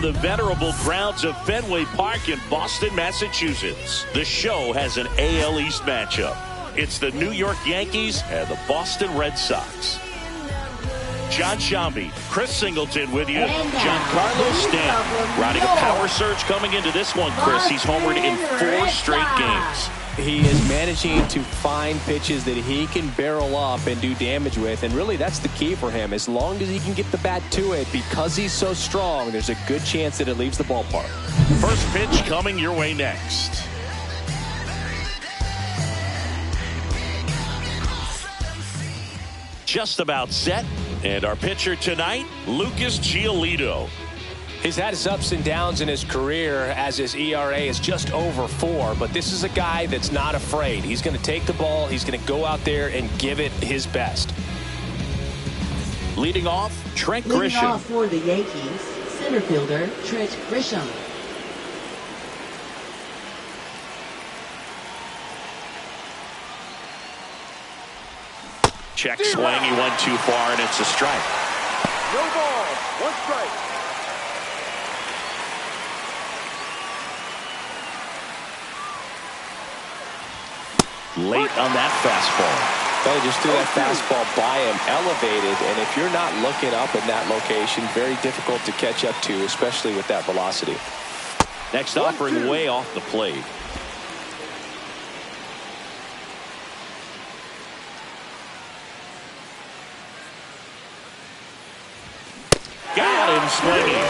the venerable grounds of Fenway Park in Boston, Massachusetts. The Show has an AL East matchup. It's the New York Yankees and the Boston Red Sox. John Shambi, Chris Singleton with you. Giancarlo Stanton riding a power surge coming into this one, Chris. He's homered in 4 straight games. He is managing to find pitches that he can barrel up and do damage with, and really that's the key for him. As long as he can get the bat to it, because he's so strong, there's a good chance that it leaves the ballpark. First pitch coming your way next. Just about set, and our pitcher tonight, Lucas Giolito. He's had his ups and downs in his career as his ERA is just over 4, but this is a guy that's not afraid. He's going to take the ball. He's going to go out there and give it his best. Leading off, Trent Grisham. Leading off for the Yankees, center fielder Trent Grisham. Check swing. He went too far, and it's a strike. No ball. 1 strike. Late on that fastball. They just threw that fastball by him, elevated, and if you're not looking up in that location, very difficult to catch up to, especially with that velocity. Next offering way off the plate. Got him swinging.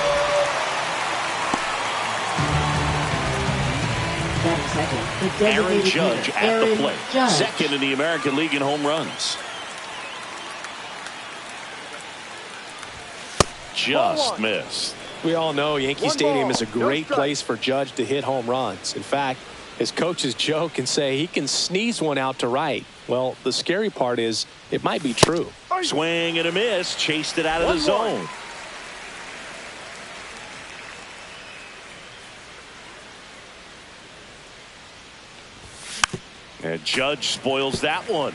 Aaron Judge at the plate. Second in the American League in home runs. Just missed. We all know Yankee Stadium is a great place for Judge to hit home runs. In fact, his coaches joke and say he can sneeze one out to right. Well, the scary part is it might be true. Swing and a miss. Chased it out of the zone. And Judge spoils that one.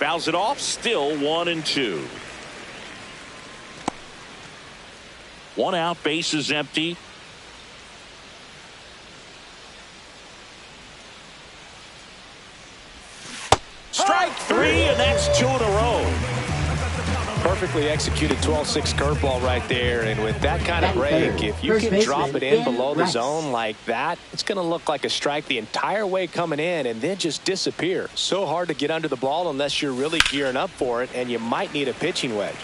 Fouls it off. Still 1-2. 1 out. Base is empty. Strike 3, and that's 2 in a row. Perfectly executed 12-6 curveball right there, and with that kind of break, if you can drop it in below the zone like that, it's going to look like a strike the entire way coming in and then just disappear. So hard to get under the ball unless you're really gearing up for it, and you might need a pitching wedge.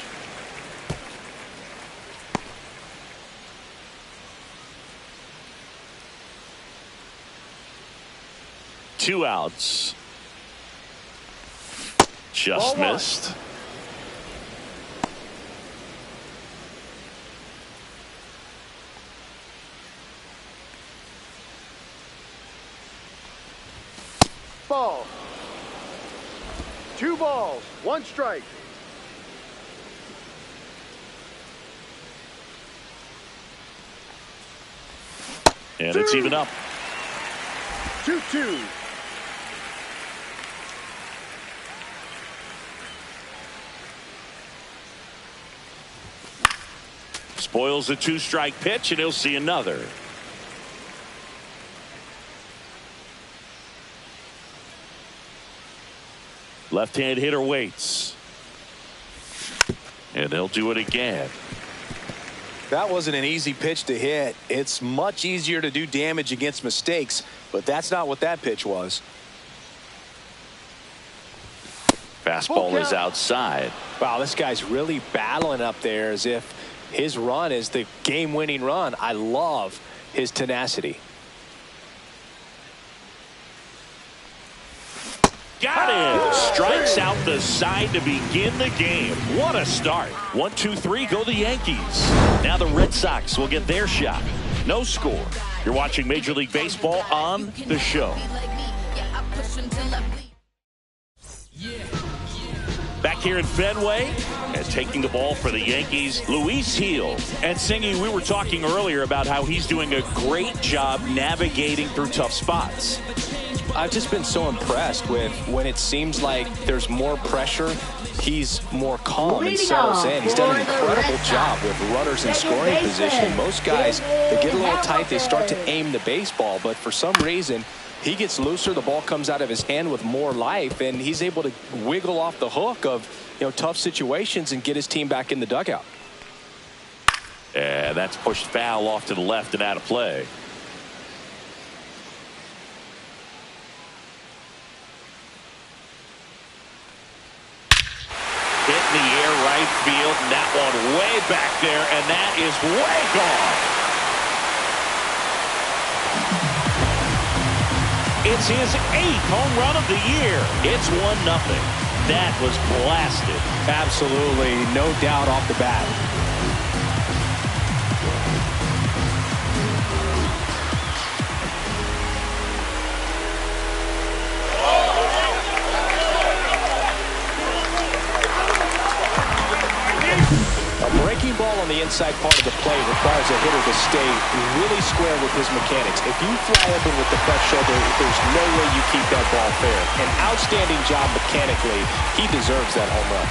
Two outs. Just missed. Ball. 2 balls, 1 strike. And it's even up. 2-2. Spoils a 2-strike pitch, and he'll see another. Left-hand hitter waits. And they'll do it again. That wasn't an easy pitch to hit. It's much easier to do damage against mistakes, but that's not what that pitch was. Fastball is outside. Wow, this guy's really battling up there as if his run is the game-winning run. I love his tenacity. Got him. Strikes out the side to begin the game. What a start. 1-2-3, go the Yankees. Now the Red Sox will get their shot. No score. You're watching Major League Baseball on The Show. Back here in Fenway and taking the ball for the Yankees, Luis Gil. And Singy, we were talking earlier about how he's doing a great job navigating through tough spots. I've just been so impressed with when it seems like there's more pressure, he's more calm and settles in. He's done an incredible job with runners in scoring position. Most guys, they get a little tight, they start to aim the baseball, but for some reason, he gets looser, the ball comes out of his hand with more life, and he's able to wiggle off the hook of, tough situations and get his team back in the dugout. And that's pushed foul off to the left and out of play. Hit in the air right field, and that one way back there, and that is way gone. It's his 8th home run of the year. It's 1-0. That was blasted. Absolutely, no doubt off the bat. A breaking ball on the inside part of the plate requires a hitter to stay really square with his mechanics. If you fly open with the left shoulder, there's no way you keep that ball fair. An outstanding job mechanically. He deserves that home run.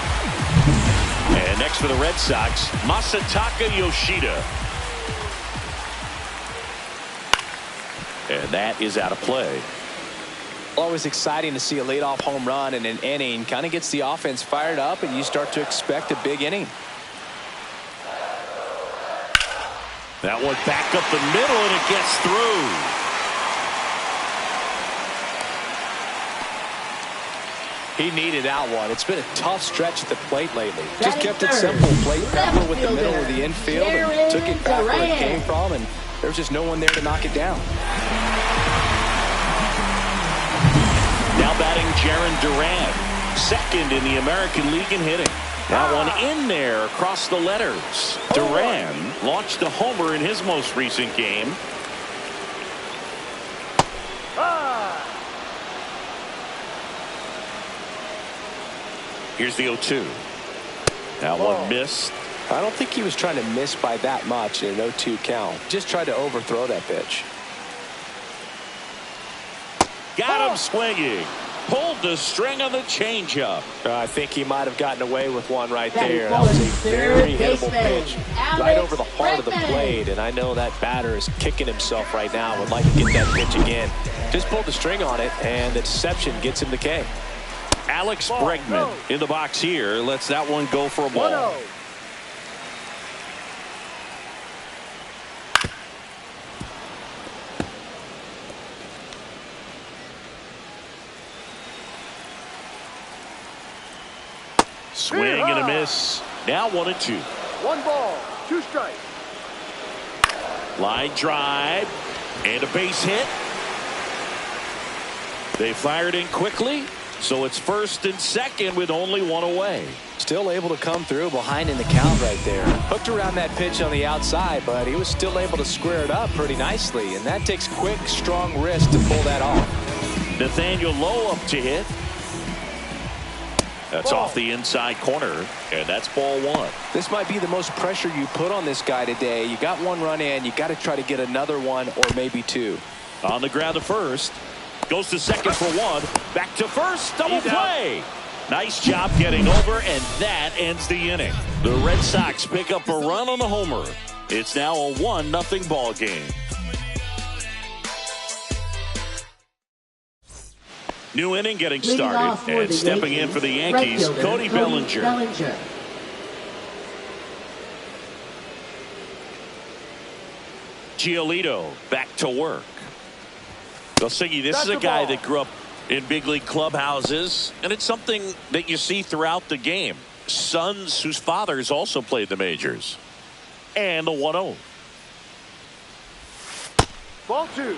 And next for the Red Sox, Masataka Yoshida. And that is out of play. Always exciting to see a leadoff home run in an inning. Kind of gets the offense fired up, and you start to expect a big inning. That one back up the middle, and it gets through. He needed that one. It's been a tough stretch at the plate lately. Just kept it simple. Played pepper with the middle of the infield and took it back where it came from, and there was just no one there to knock it down. Now batting Jaron Duran, second in the American League in hitting. That one in there across the letters. Duran launched a homer in his most recent game. Here's the 0-2. That one missed. I don't think he was trying to miss by that much in an 0-2 count. Just tried to overthrow that pitch. Got him swinging. Pulled the string on the changeup. I think he might have gotten away with one right there. That was a very hittable pitch. Right over the heart of the plate. And I know that batter is kicking himself right now. Would like to get that pitch again. Just pulled the string on it, and the deception gets him the K. Alex Bregman in the box here. Lets that one go for a ball. Swing and a miss. Now 1-2. 1 ball, 2 strikes. Line drive and a base hit. They fired in quickly, so it's first and second with only 1 away. Still able to come through behind in the count right there. Hooked around that pitch on the outside, but he was still able to square it up pretty nicely, and that takes quick, strong wrist to pull that off. Nathaniel Lowe up to hit. That's off the inside corner, and that's ball 1. This might be the most pressure you put on this guy today. You got 1 run in, you got to try to get another one or maybe 2. On the ground to first. Goes to second for 1. Back to first. Double play. Nice job getting over, and that ends the inning. The Red Sox pick up a run on the homer. It's now a 1-0 ball game. New inning getting started, and stepping in for the Yankees, Cody Bellinger. Giolito back to work. Siggy, this is a guy that grew up in big league clubhouses, and it's something that you see throughout the game. Sons whose fathers also played the majors. And the 1-0. Ball 2.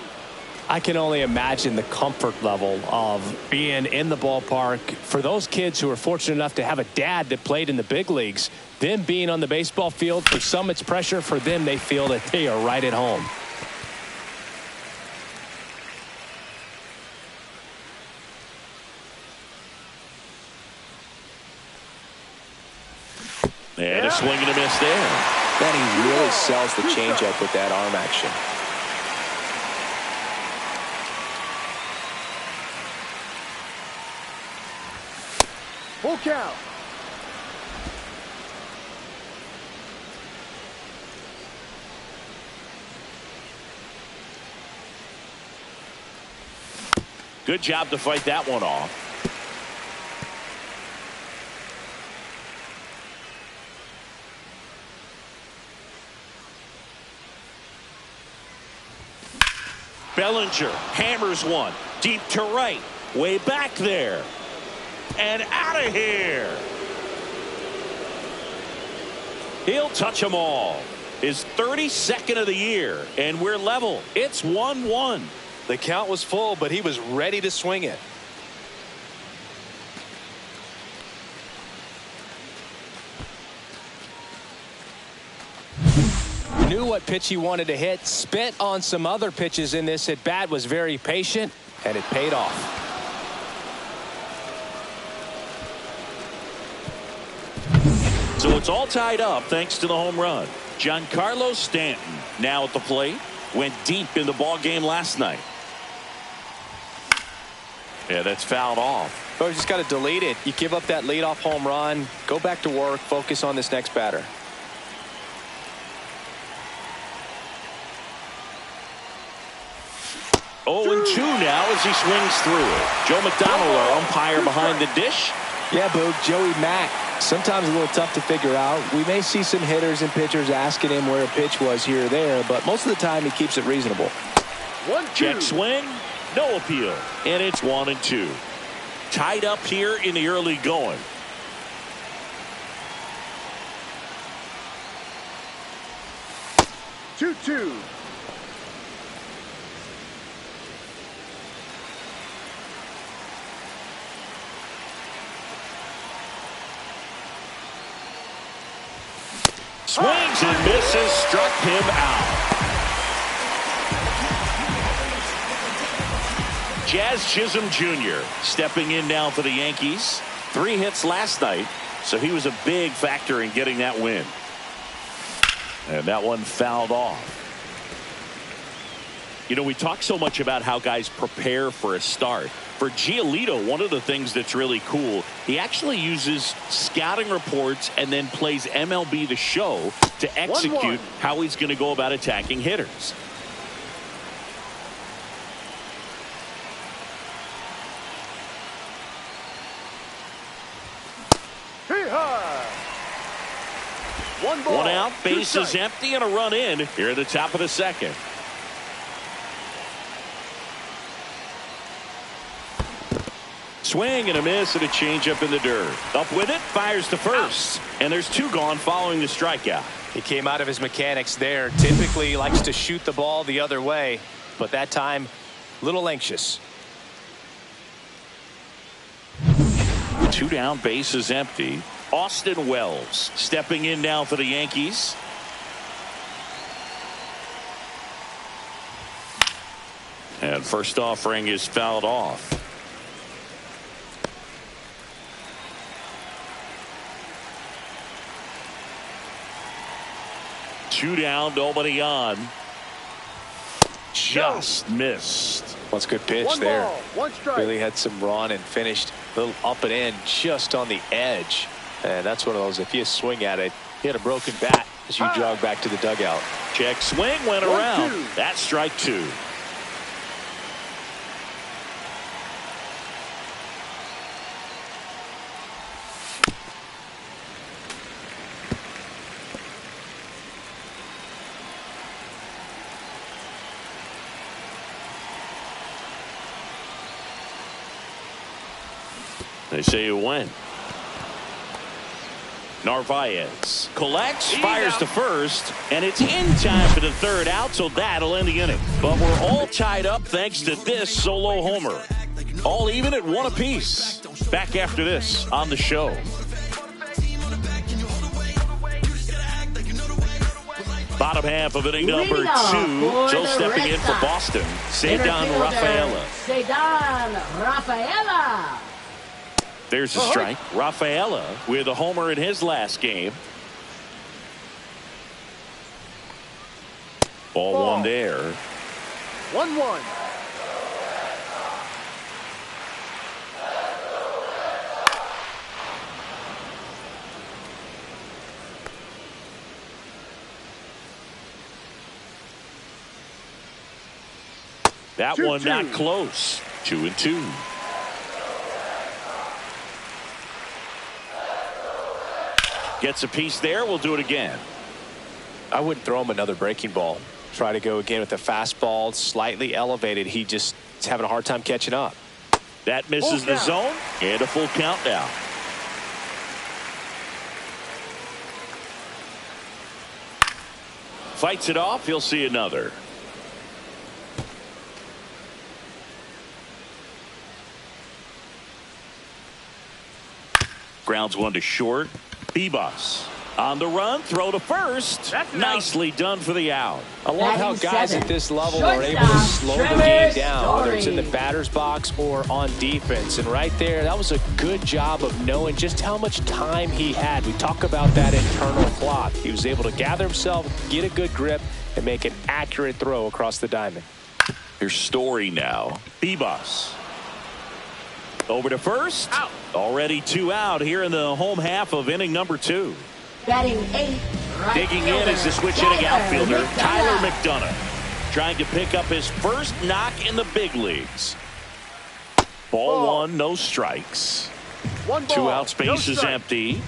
I can only imagine the comfort level of being in the ballpark. For those kids who are fortunate enough to have a dad that played in the big leagues, them being on the baseball field, for some it's pressure. For them, they feel that they are right at home. And a swing and a miss there. Then he really sells the changeup with that arm action. Full count. Good job to fight that one off. Bellinger hammers one deep to right, way back there, and out of here. He'll touch them all. His 32nd of the year, and we're level. It's 1-1. The count was full, but he was ready to swing it. Knew what pitch he wanted to hit, spit on some other pitches in this at bat, was very patient, and it paid off. So it's all tied up thanks to the home run. Giancarlo Stanton now at the plate. Went deep in the ball game last night. Yeah, that's fouled off. Oh, you just got to delete it. You give up that leadoff home run, go back to work, focus on this next batter. Oh, 2 now as he swings through it. Joe McDonald, our umpire behind the dish. Yeah, Boog, Joey Mack, sometimes a little tough to figure out. We may see some hitters and pitchers asking him where a pitch was here or there, but most of the time he keeps it reasonable. 1-2. Check swing, no appeal, and it's 1-2. Tied up here in the early going. Two. Swings and misses, struck him out. Jazz Chisholm Jr. stepping in now for the Yankees. 3 hits last night, so he was a big factor in getting that win. And that one fouled off. You know, we talk so much about how guys prepare for a start. For Giolito, one of the things that's really cool, he actually uses scouting reports and then plays MLB The Show to execute 1-1. how he's going to go about attacking hitters. One ball, One out, 2 bases strikes. empty, and a run in here at the top of the second. Swing and a miss and a changeup in the dirt. Up with it, fires to first. And there's 2 gone following the strikeout. He came out of his mechanics there. Typically likes to shoot the ball the other way, but that time a little anxious. 2 down, bases empty. Austin Wells stepping in now for the Yankees. And first offering is fouled off. Two down, nobody on. Just missed. That's a good pitch 1 there. ball, 1 strike. Really had some run and finished a little up and in just on the edge. And that's one of those, if you swing at it, you had a broken bat as you jog back to the dugout. Check swing, went 1-2. around. That's strike 2. They say you win. Narvaez collects, fires to first, and it's in time for the 3rd out, so that'll end the inning. But we're all tied up thanks to this solo homer. All even at 1 apiece. Back after this on the show. Bottom half of inning number 2. Still stepping in for Boston. Cedar Rafaela. Cedar Rafaela. There's a strike. Rafaela with a homer in his last game. Ball 1 there. 1-1. That one not close. 2-2. Gets a piece there. We'll do it again. I wouldn't throw him another breaking ball. Try to go again with the fastball slightly elevated. He just is having a hard time catching up. That misses the zone, and a full count now. Fights it off. He'll see another. Grounds one to short. Bebas on the run, throw to first. Nicely done for the out. I love how guys at this level are able to slow the game down, whether it's in the batter's box or on defense. And right there, that was a good job of knowing just how much time he had. We talk about that internal clock. He was able to gather himself, get a good grip, and make an accurate throw across the diamond. Here's Story now. Bebas. Over to first. Out. Already 2 out here in the home half of inning number 2. Batting 8. Right Digging in is the switch hitting outfielder, Tyler McDonough. Trying to pick up his first knock in the big leagues. Ball 1, no strikes. 1 ball, 2 out, space no is strike. empty.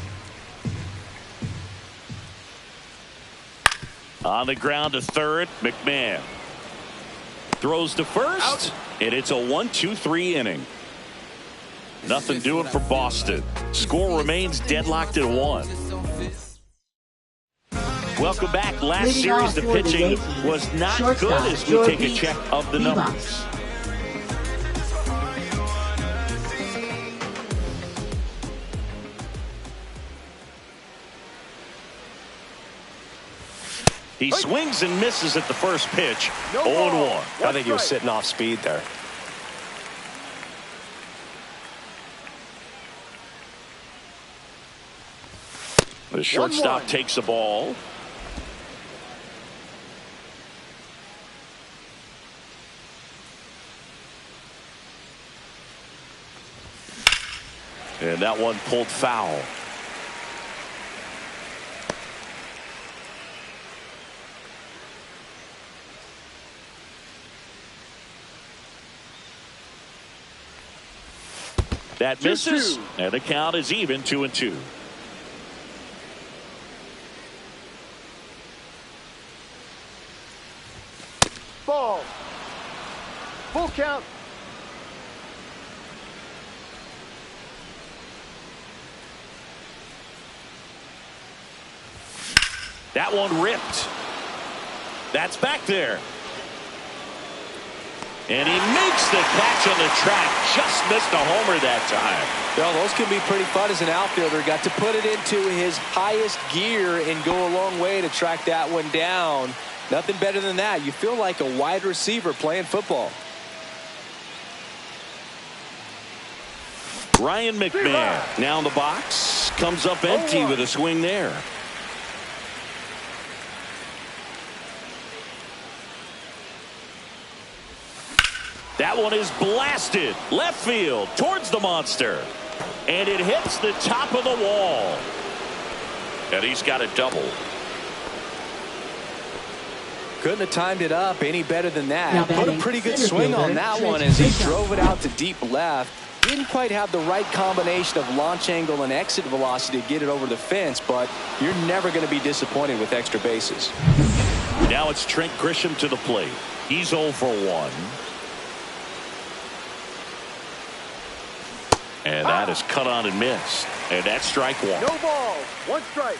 On the ground to third, McMahon. Throws to first, out. And it's a 1-2-3 inning. Nothing doing for Boston. Score remains deadlocked at 1. Welcome back. Last series, the pitching was not good as we take a check of the numbers. He swings and misses at the first pitch. 0-1. I think he was sitting off speed there. The shortstop takes the ball. And that one pulled foul. That misses, and the count is even 2-2. Ball. Full count. That one ripped. That's back there. And he makes the catch on the track. Just missed a homer that time. Well, those can be pretty fun as an outfielder. Got to put it into his highest gear and go a long way to track that one down. Nothing better than that. You feel like a wide receiver playing football. Ryan McMahon now in the box. Comes up empty with a swing there. That one is blasted left field towards the monster. And it hits the top of the wall. And he's got a double. Couldn't have timed it up any better than that. Put a pretty good swing on that one as he drove it out to deep left. Didn't quite have the right combination of launch angle and exit velocity to get it over the fence, but you're never going to be disappointed with extra bases. Now it's Trent Grisham to the plate. He's 0 for 1. And that is cut on and missed. And that's strike 1. No ball. 1 strike.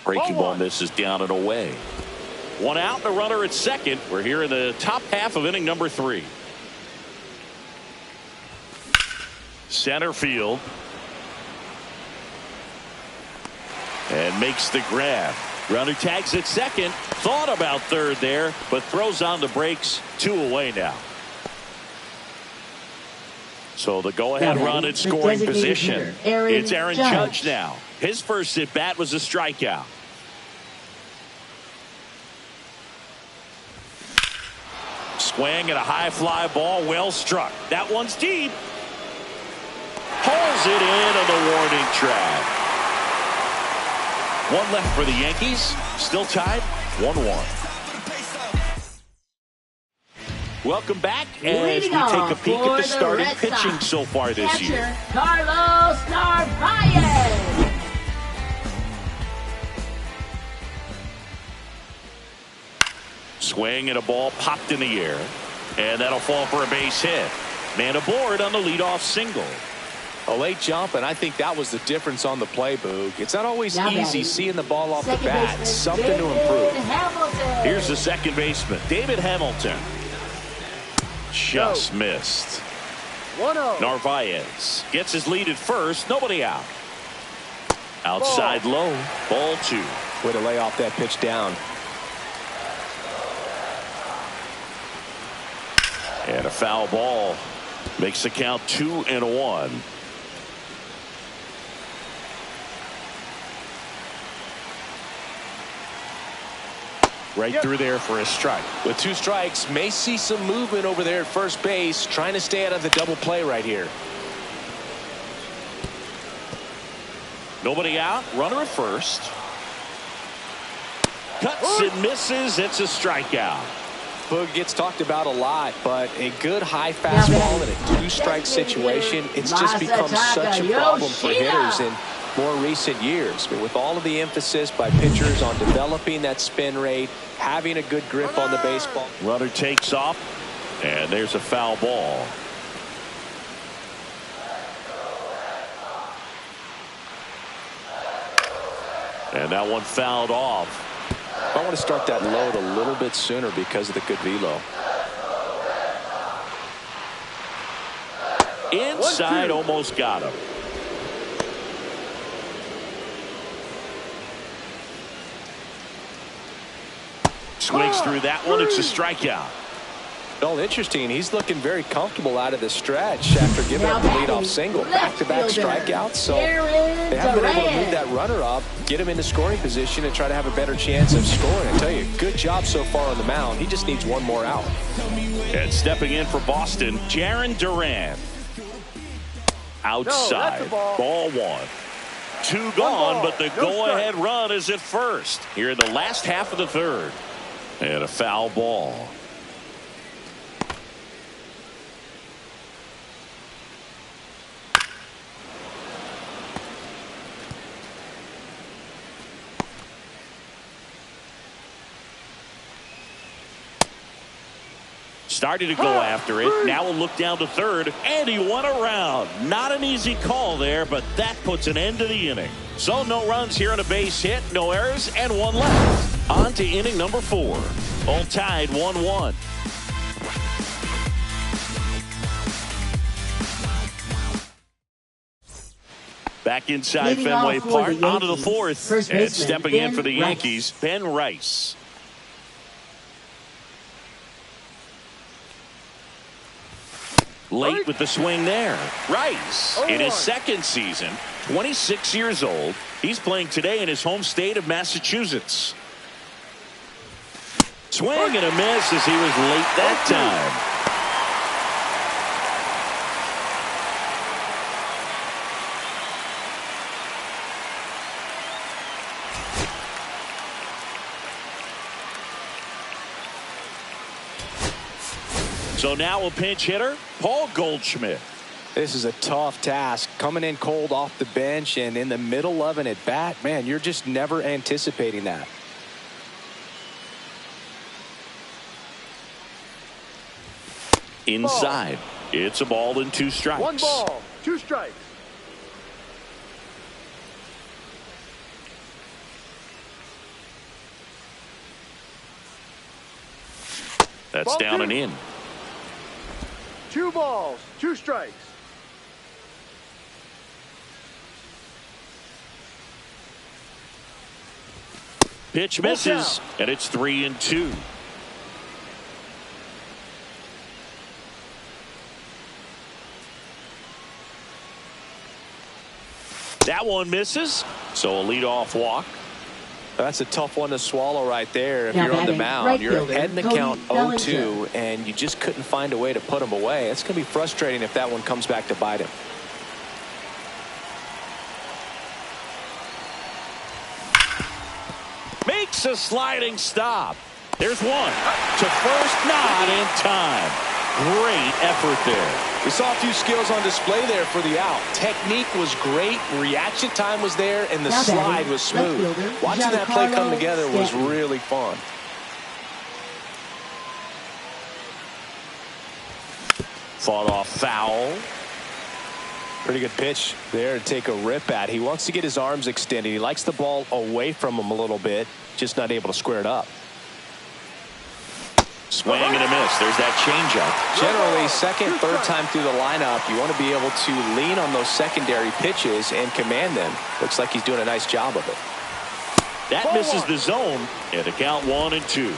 Breaking ball misses down and away. 1 out and a runner at second. We're here in the top half of inning number 3. Center field. And makes the grab. Runner tags at second. Thought about third there, but throws on the brakes. 2 away now. So the go-ahead run in scoring position. It's Aaron Judge now. His first at-bat was a strikeout. Swing and a high fly ball, well struck. That one's deep. Pulls it in on the warning track. One left for the Yankees. Still tied 1-1. Welcome back as we take a peek at the starting pitching so far this year. Carlos Narvaez. Swing and a ball popped in the air. And that'll fall for a base hit. Man aboard on the leadoff single. A late jump, and I think that was the difference on the play, Boog. It's not always easy seeing the ball off the bat. Something to improve. Here's the second baseman, David Hamilton. Just missed. 1-0. Narvaez gets his lead at first. Nobody out. Outside low. Ball 2. Way to lay off that pitch down. And a foul ball makes the count 2-1. Right through there for a strike. With 2 strikes, may see some movement over there at first base, trying to stay out of the double play right here. Nobody out. Runner at first. Cuts and misses. It's a strikeout. Boog gets talked about a lot, but a good high fastball in a 2-strike situation, it's just become such a problem for hitters in more recent years. But with all of the emphasis by pitchers on developing that spin rate, having a good grip on the baseball. Runner takes off, and there's a foul ball. And that one fouled off. I want to start that load a little bit sooner because of the good velo. Inside, almost got him. Swings through that one. It's a strikeout. Well, interesting. He's looking very comfortable out of the stretch after giving up the leadoff single. Back-to-back strikeouts. So they haven't been able to move that runner up, get him into scoring position, and try to have a better chance of scoring. I tell you, good job so far on the mound. He just needs one more out. And stepping in for Boston, Jarren Duran. Outside. Ball 1. 2 gone, but the go-ahead run is at first. Here in the last half of the third. And a foul ball. Started to go after it. Now we'll look down to third, and he won around. Not an easy call there, but that puts an end to the inning. So no runs here on a base hit, no errors, and 1 left. On to inning number 4. All tied 1-1. Back inside Fenway Park, onto the 4th, and stepping in for the Yankees, Ben Rice. Late with the swing there. Rice, in his second season, 26 years old. He's playing today in his home state of Massachusetts. Swing and a miss as he was late that time. So now a pinch hitter, Paul Goldschmidt. This is a tough task, coming in cold off the bench and in the middle of an at-bat. Man, you're just never anticipating that. Inside. It's a ball and 2 strikes. 1 ball, 2 strikes. That's down and in. 2 balls, 2 strikes. Pitch misses, and it's 3-2. That one misses, so a leadoff walk. That's a tough one to swallow right there. If you're on the mound, you're ahead in the count 0-2, and you just couldn't find a way to put him away. It's going to be frustrating if that one comes back to bite him. makes a sliding stop. There's one. To first, not in time. Great effort there. We saw a few skills on display there for the out. Technique was great. Reaction time was there. And the slide was smooth. Watching that play come together was really fun. Fought off foul. Pretty good pitch there to take a rip at. He wants to get his arms extended. He likes the ball away from him a little bit. Just not able to square it up. Swing and a miss. There's that changeup. Generally, second, third time through the lineup, you want to be able to lean on those secondary pitches and command them. Looks like he's doing a nice job of it. That misses the zone, and a count 1-2.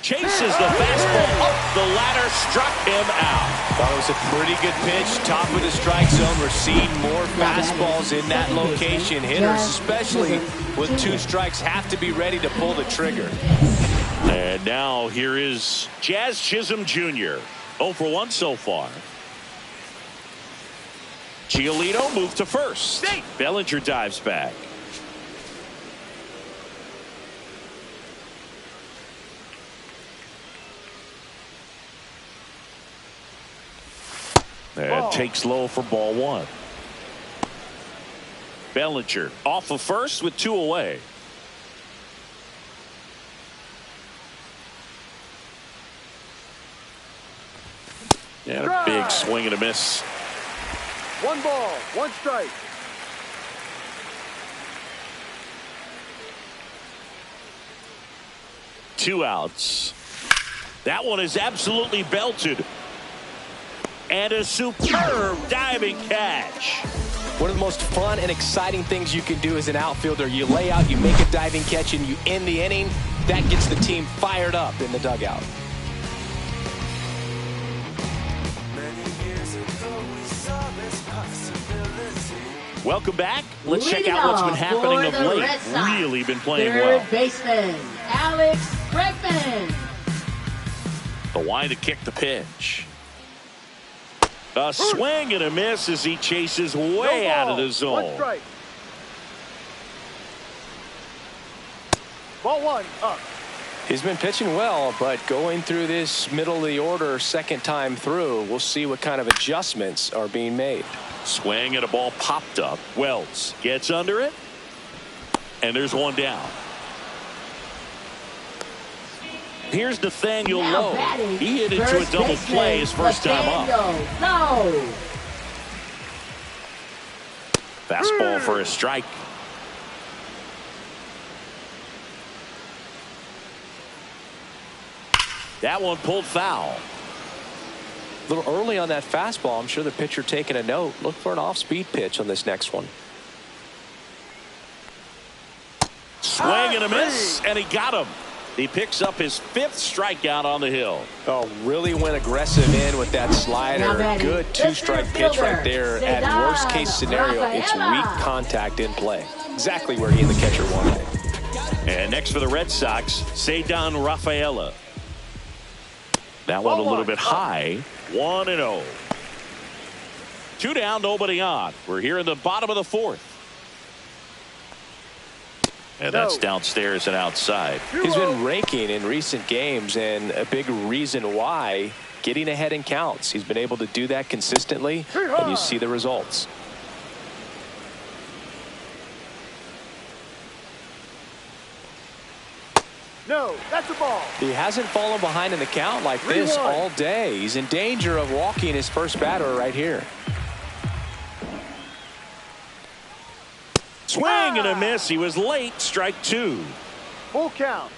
Chases the fastball up the ladder, struck him out. Thought it was a pretty good pitch, top of the strike zone. We're seeing more fastballs in that location. Hitters, especially with 2 strikes, have to be ready to pull the trigger. And now here is Jazz Chisholm Jr. 0 for 1 so far. Giolito moved to first. Bellinger dives back. And takes low for ball 1. Bellinger off of first with 2 away. And a big swing and a miss. 1 ball, 1 strike. Two outs. That one is absolutely belted. And a superb diving catch. One of the most fun and exciting things you can do as an outfielder. You lay out, you make a diving catch, and you end the inning. That gets the team fired up in the dugout. Welcome back. Let's check out what's been happening of late. Really been playing well. Third baseman, Alex Bregman. The wind to kick the pitch. A swing and a miss as he chases way out of the zone. 1 strike. Ball 1 up. He's been pitching well, but going through this middle of the order second time through, we'll see what kind of adjustments are being made. Swing and a ball popped up. Wells gets under it. And there's one down. Here's Nathaniel Lowe. He hit into a double play his first time up. Fastball for a strike. That one pulled foul. A little early on that fastball. I'm sure the pitcher taking a note. Look for an off-speed pitch on this next one. Swing and a miss, and he got him. He picks up his 5th strikeout on the hill. Oh, really went aggressive in with that slider. Good 2-strike pitch right there. At worst case scenario, it's weak contact in play. Exactly where he and the catcher wanted it. And next for the Red Sox, Cedar Rafaela. That one a little bit high. 1-0. 2 down, nobody on. We're here in the bottom of the 4th. And that's downstairs and outside. He's been raking in recent games, and a big reason why, getting ahead in counts. He's been able to do that consistently, and you see the results. No, that's a ball. He hasn't fallen behind in the count like this all day. He's in danger of walking his first batter right here. Swing and a miss. He was late. Strike 2. Full count.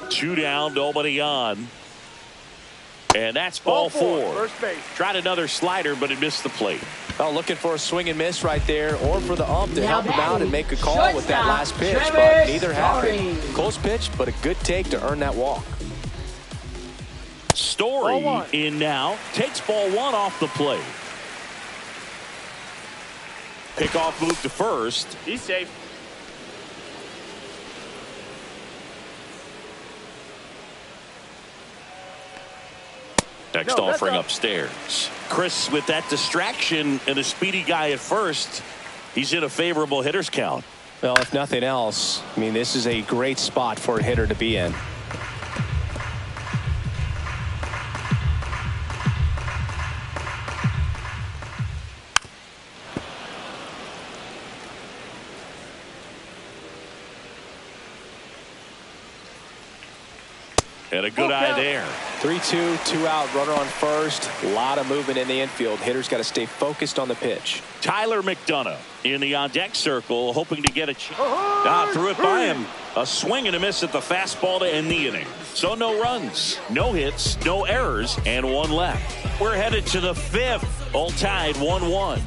Two down, nobody on. And that's ball 4. First base. Tried another slider, but it missed the plate. Oh, looking for a swing and miss right there, or for the ump to help him out and make a call with that last pitch, but neither happened. Close pitch, but a good take to earn that walk. Story in now. Takes ball 1 off the plate. Pickoff move to first. He's safe. Next offering upstairs. Chris, with that distraction and a speedy guy at first, he's in a favorable hitter's count. Well, if nothing else, I mean, this is a great spot for a hitter to be in. And a good eye there. 3-2, 2 out, runner on first. A lot of movement in the infield. Hitters got to stay focused on the pitch. Tyler McDonough in the on-deck circle, hoping to get a chance. Threw it by him. A swing and a miss at the fastball to end the inning. So no runs, no hits, no errors, and one left. We're headed to the fifth. All tied 1-1.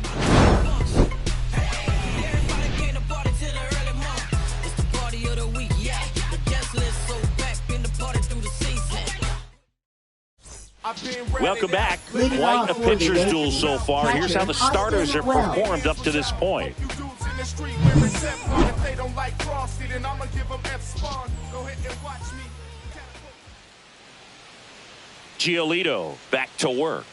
Welcome back. Quite a pitcher's duel so far. Here's how the starters have performed up to this point. Giolito back to work.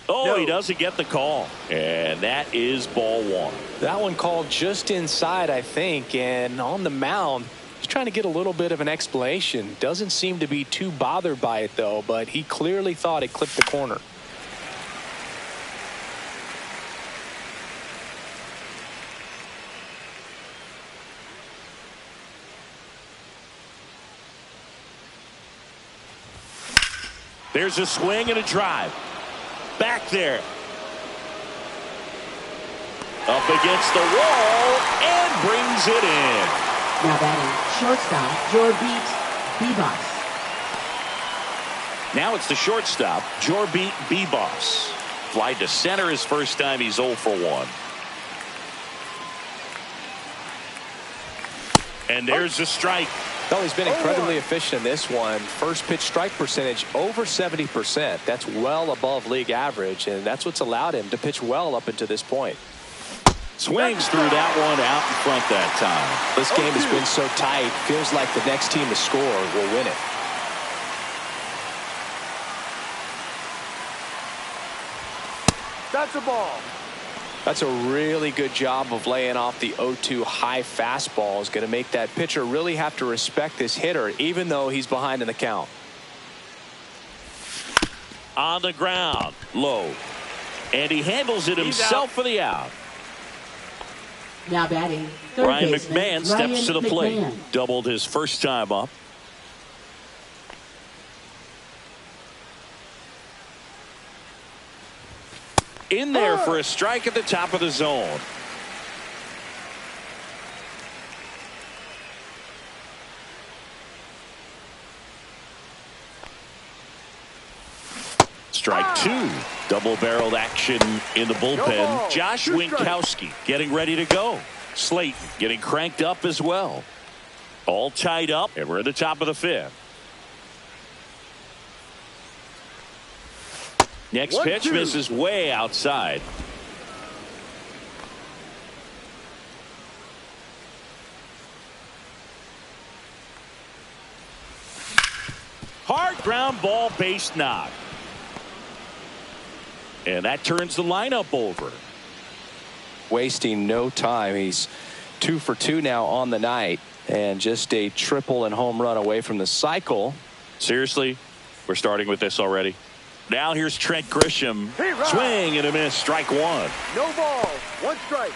Oh, he doesn't get the call. And that is ball one. That one called just inside, I think. And on the mound, he's trying to get a little bit of an explanation. Doesn't seem to be too bothered by it, though, but he clearly thought it clipped the corner. There's a swing and a drive. Back there. Up against the wall and brings it in. Now batting, shortstop, Jorbit Bebos. Now it's the shortstop, Jorbit Bebos. Fly to center his first time. He's 0 for 1. And there's a strike. Well, he's been incredibly efficient in this one. First pitch strike percentage over 70%. That's well above league average, and that's what's allowed him to pitch well up until this point. Swings through that one out in front that time. This game has been so tight. Feels like the next team to score will win it. That's a ball. That's a really good job of laying off the 0-2 high fastball. Is going to make that pitcher really have to respect this hitter, even though he's behind in the count. On the ground, low. And he handles it himself for the out. Now batting, third Ryan baseman, McMahon steps to the plate. McMahon. Doubled his first time up. In there for a strike at the top of the zone. Strike two. Double-barreled action in the bullpen. Josh Winkowski getting ready to go. Slayton getting cranked up as well. All tied up, and we're at the top of the fifth. Next pitch misses way outside. Hard ground ball, base knock. And that turns the lineup over. Wasting no time. He's 2 for 2 now on the night, and just a triple and home run away from the cycle. Seriously, we're starting with this already. Now here's Trent Grisham. Swing and a miss. Strike one. No ball. 1 strike.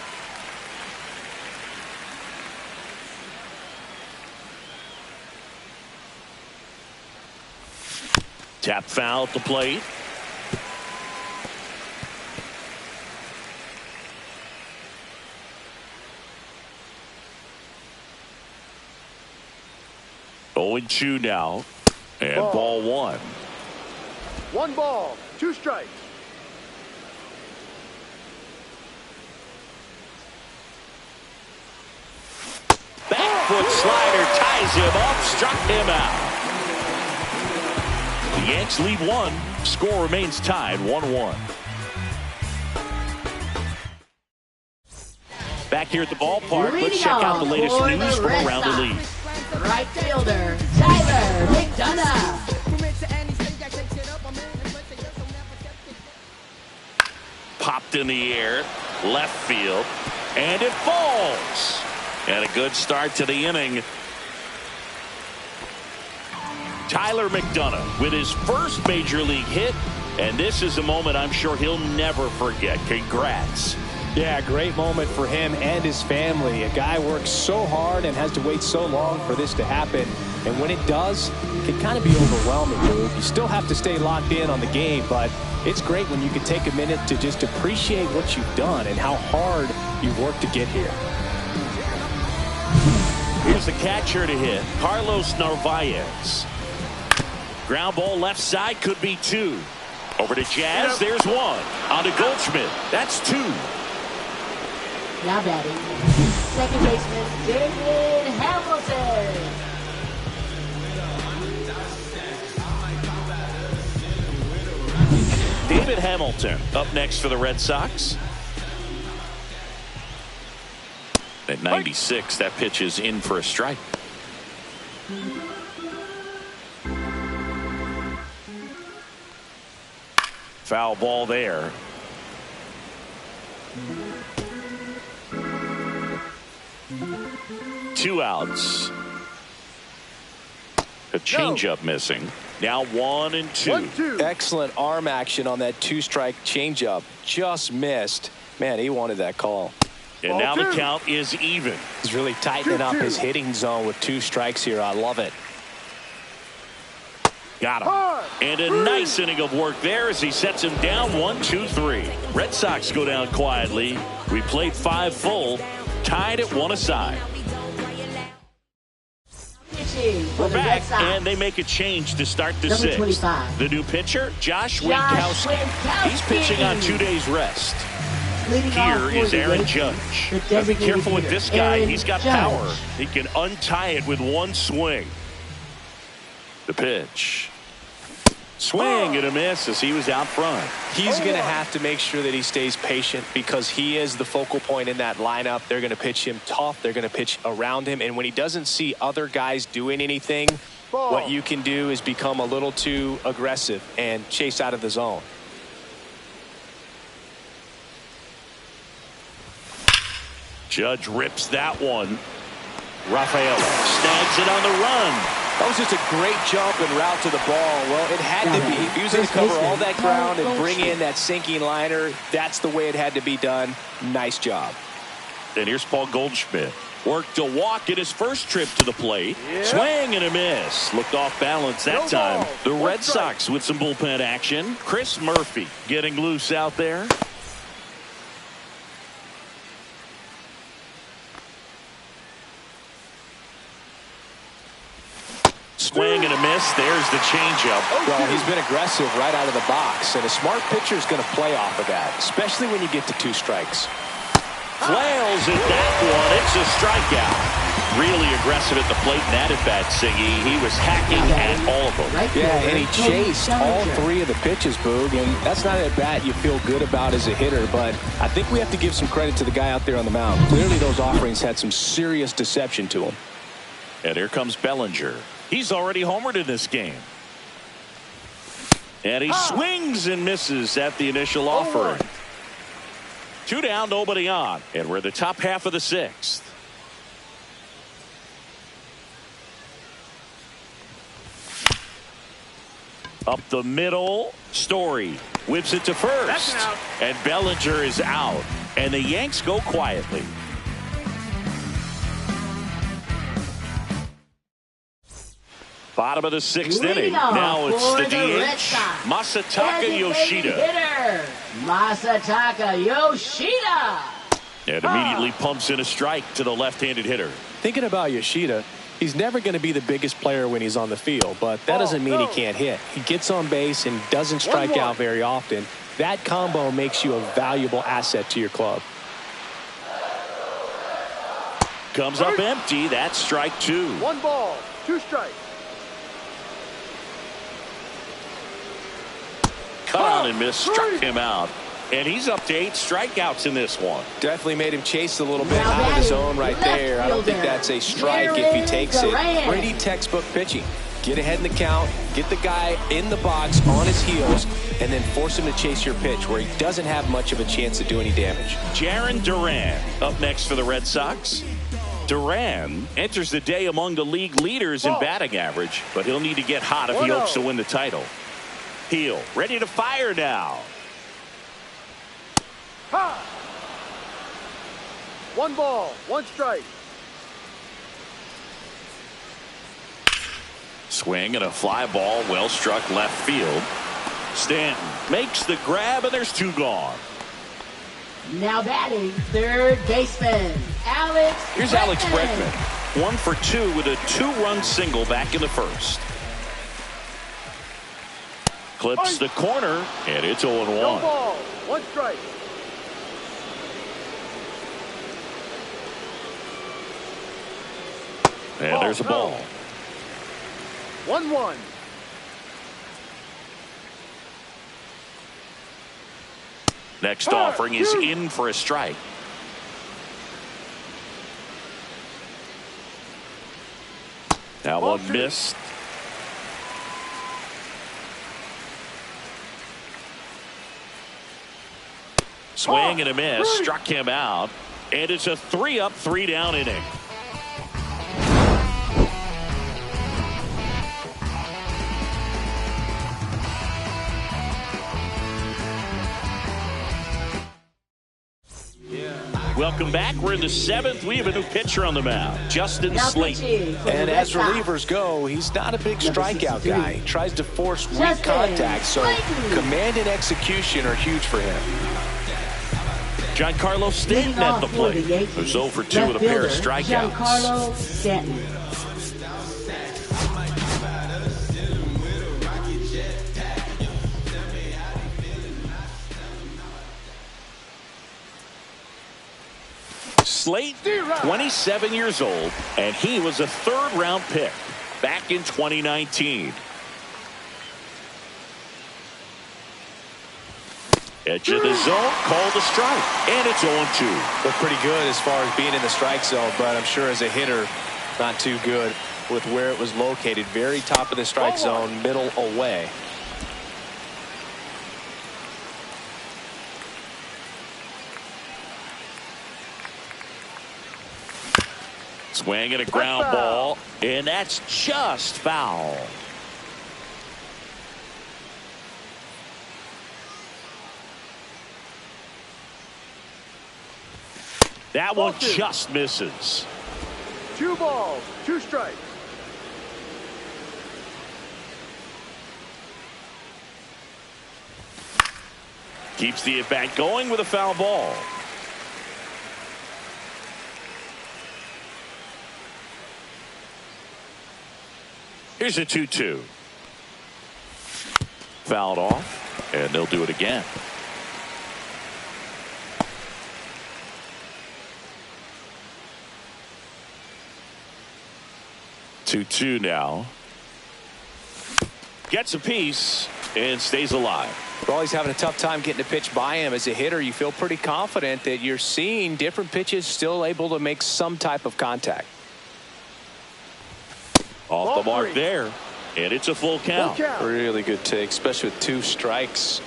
Tap foul at the plate. Oh, and 2 now. And ball 1. 1 ball, 2 strikes. Back foot slider ties him up, struck him out. The Yanks lead 1. Score remains tied 1-1. back here at the ballpark. Let's check out the latest news from around the league. Right fielder, Tyler McDonough. Popped in the air, left field, and it falls. And a good start to the inning. Tyler McDonough with his first major league hit, and this is a moment I'm sure he'll never forget. Congrats. Yeah, great moment for him and his family. A guy works so hard and has to wait so long for this to happen. And when it does, it can kind of be overwhelming, Luke. You still have to stay locked in on the game, but it's great when you can take a minute to just appreciate what you've done and how hard you've worked to get here. Here's the catcher to hit, Carlos Narvaez. Ground ball left side, could be two. Over to Jazz, there's one. On to Goldschmidt, that's two. Now batting, second baseman David Hamilton. David Hamilton up next for the Red Sox. At 96, that pitch is in for a strike. Foul ball there. Two outs. A changeup missing. Now 1-2. Excellent arm action on that two-strike changeup. Just missed. Man, he wanted that call. And now the count is even. He's really tightening up his hitting zone with two strikes here. I love it. Got him. And a nice inning of work there as he sets him down 1-2-3. Red Sox go down quietly. We played 5 full, tied at 1 aside. We're back, and they make a change to start the 6th. The new pitcher, Josh Winkowski. He's pitching on 2 days rest. Here is Aaron Judge. Be careful with this guy. He's got power. He can untie it with one swing. The pitch. Swing and a miss as he was out front. He's going to have to make sure that he stays patient because he is the focal point in that lineup. They're going to pitch him tough. They're going to pitch around him. And when he doesn't see other guys doing anything, what you can do is become a little too aggressive and chase out of the zone. Judge rips that one. Rafaela snags it on the run. That was just a great jump and route to the ball. Well, it had to be. He was going to cover all that ground and bring in that sinking liner. That's the way it had to be done. Nice job. And here's Paul Goldschmidt. Worked a walk in his first trip to the plate. Swing and a miss. Looked off balance that time. The Red Sox with some bullpen action. Chris Murphy getting loose out there. Swing and a miss. There's the changeup. Well, he's been aggressive right out of the box, and a smart pitcher is going to play off of that, especially when you get to 2 strikes. Flails at that one. It's a strikeout. Really aggressive at the plate in that at-bat, Siggy. He was hacking at all of them. Yeah, and he chased all 3 of the pitches, Boog, and that's not an at-bat you feel good about as a hitter, but I think we have to give some credit to the guy out there on the mound. Clearly those offerings had some serious deception to him. And here comes Bellinger. He's already homered in this game. And he swings and misses at the initial offering. 2 down, nobody on. And we're the top half of the 6th. Up the middle, Story whips it to first. And Bellinger is out. And the Yanks go quietly. Bottom of the 6th inning. Now it's the DH, Masataka Yoshida. Masataka Yoshida. And immediately pumps in a strike to the left-handed hitter. Thinking about Yoshida, he's never going to be the biggest player when he's on the field, but that doesn't mean he can't hit. He gets on base and doesn't strike out very often. That combo makes you a valuable asset to your club. Comes up empty. That's strike 2. 1 ball, 2 strikes. Cut on and miss, struck him out. And he's up to 8 strikeouts in this one. Definitely made him chase a little bit out of the zone right there. I don't think that's a strike if he takes it. Pretty textbook pitching. Get ahead in the count, get the guy in the box on his heels, and then force him to chase your pitch where he doesn't have much of a chance to do any damage. Jarren Duran up next for the Red Sox. Duran enters the day among the league leaders in batting average, but he'll need to get hot if he hopes to win the title. Heel ready to fire now. Ha! 1 ball, 1 strike. Swing and a fly ball, well struck left field. Stanton makes the grab, and there's 2 gone. Now batting, third baseman, Alex. Here's Alex Bregman. 1 for 2 with a 2-run single back in the first. Clips the corner, and it's 0-1. No ball, 1 strike. And there's a ball. 1-1. Next offering is in for a strike. That one missed. Swing and a miss. Struck him out. And it's a 3-up, 3-down inning. Welcome back. We're in the 7th. We have a new pitcher on the mound, Justin Slayton. And as relievers go, he's not a big strikeout guy. He tries to force weak contact, so command and execution are huge for him. Giancarlo Stanton at the plate. Who's 0 for 2 with a pair of strikeouts. Giancarlo Stanton. Slayton, 27 years old, and he was a 3rd-round pick back in 2019. Edge of the zone, called a strike, and it's 0-2. Looked pretty good as far as being in the strike zone, but I'm sure as a hitter, not too good with where it was located. Very top of the strike zone, middle away. Swing and a ground ball, and that's just foul. That one just misses. 2 balls, 2 strikes. Keeps the at-bat going with a foul ball. Here's a 2-2. Fouled off, and they'll do it again. Two now. Gets a piece and stays alive. Well, he's having a tough time getting a pitch by him. As a hitter, you feel pretty confident that you're seeing different pitches still able to make some type of contact. Off the mark there, and it's a full count. Really good take, especially with 2 strikes.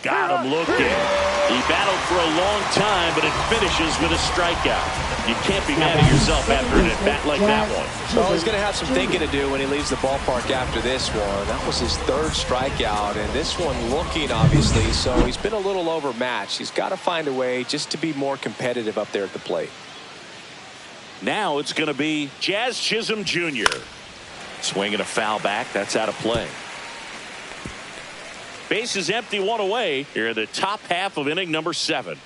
Got him looking. He battled for a long time, but it finishes with a strikeout. You can't be mad at yourself after an at-bat like that one. Well, he's going to have some thinking to do when he leaves the ballpark after this one. That was his 3rd strikeout, and this one looking, obviously, so he's been a little overmatched. He's got to find a way just to be more competitive up there at the plate. Now it's going to be Jazz Chisholm Jr. Swinging a foul back. That's out of play. Base is empty, 1 away here in the top half of inning number 7.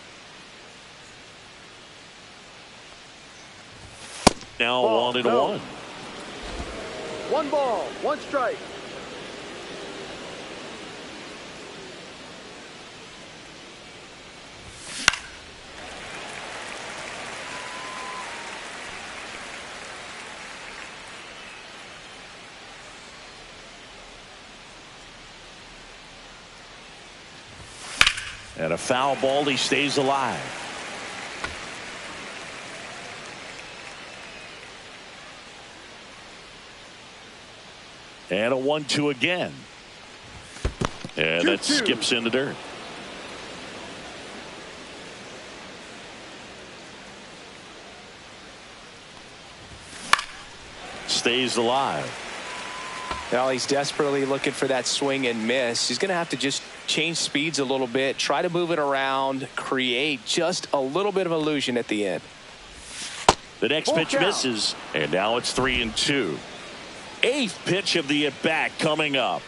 Now 1-1. 1 ball, 1 strike. And a foul ball. He stays alive. And a 1-2 again. And that skips in the dirt. Stays alive. Well, he's desperately looking for that swing and miss. He's going to have to just change speeds a little bit, try to move it around, create just a little bit of illusion at the end. The next pitch misses, and now it's 3-2. Eighth pitch of the at-bat coming up.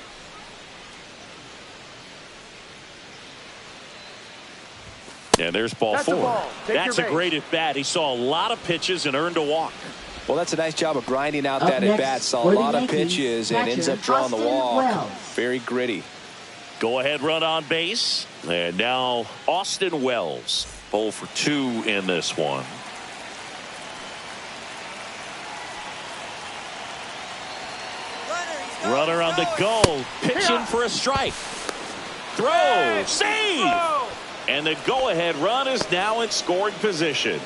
And there's ball four. That's a great at-bat. He saw a lot of pitches and earned a walk. Well, that's a nice job of grinding out that at-bat. Saw a lot of pitches and ends up drawing the walk. Very gritty. Go-ahead run on base. And now Austin Wells. 0 for 2 in this one. Runner on the go. Pitching for a strike. Throw. Save. And the go-ahead run is now in scoring position.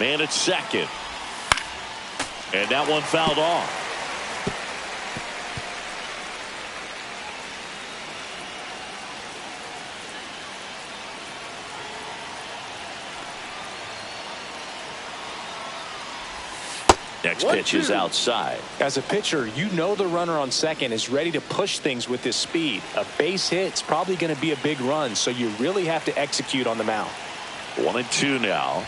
Man at second. And that one fouled off. Next pitch is outside. As a pitcher, you know the runner on second is ready to push things with his speed. A base hit's probably going to be a big run, so you really have to execute on the mound. 1-2 now.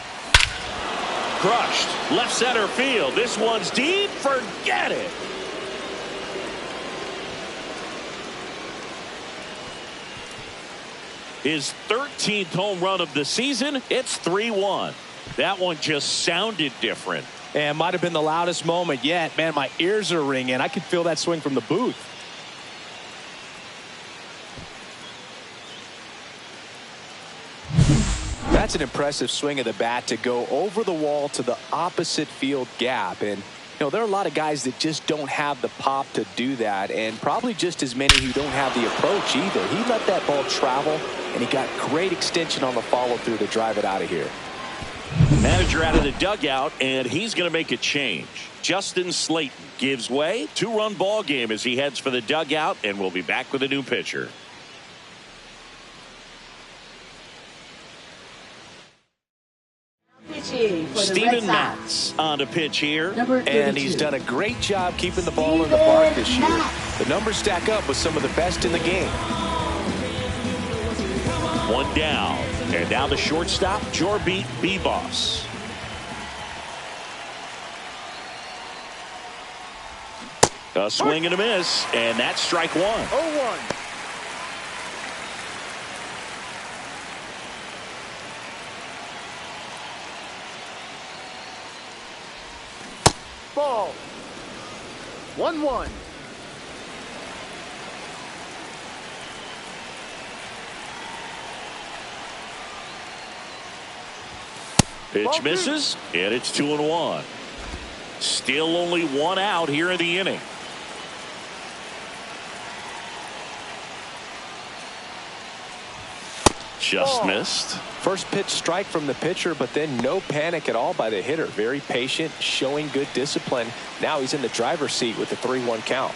Crushed. Left center field. This one's deep. Forget it. His 13th home run of the season. It's 3-1. That one just sounded different. And might have been the loudest moment yet. Man, my ears are ringing. I could feel that swing from the booth. That's an impressive swing of the bat to go over the wall to the opposite field gap. And, you know, there are a lot of guys that just don't have the pop to do that, and probably just as many who don't have the approach either. He let that ball travel, and he got great extension on the follow-through to drive it out of here. Manager out of the dugout, and he's going to make a change. Justin Slayton gives way. 2-run ball game as he heads for the dugout, and we'll be back with a new pitcher. Steven Matz on to pitch here. And he's done a great job keeping the ball in the park this year. The numbers stack up with some of the best in the game. One down. And now the shortstop, Jorbeat Bebos. A swing and a miss, and that's strike one. 0-1. Ball. 1-1. Pitch misses, and it's 2-1. Still only one out here in the inning. Just missed. First pitch strike from the pitcher, but then no panic at all by the hitter. Very patient, showing good discipline. Now he's in the driver's seat with the 3-1 count.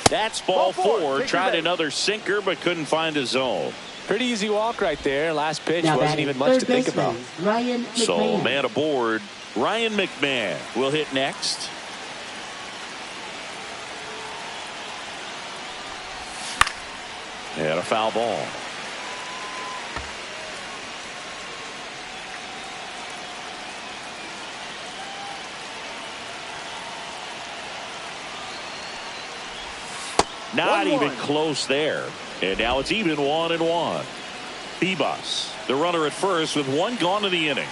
That's ball four. Tried another sinker, but couldn't find a zone. Pretty easy walk right there. Last pitch wasn't even much to think about. So man aboard. Ryan McMahon will hit next. And a foul ball. Not even close there. And now it's even 1-1. Bebos, the runner at first with one gone in the inning.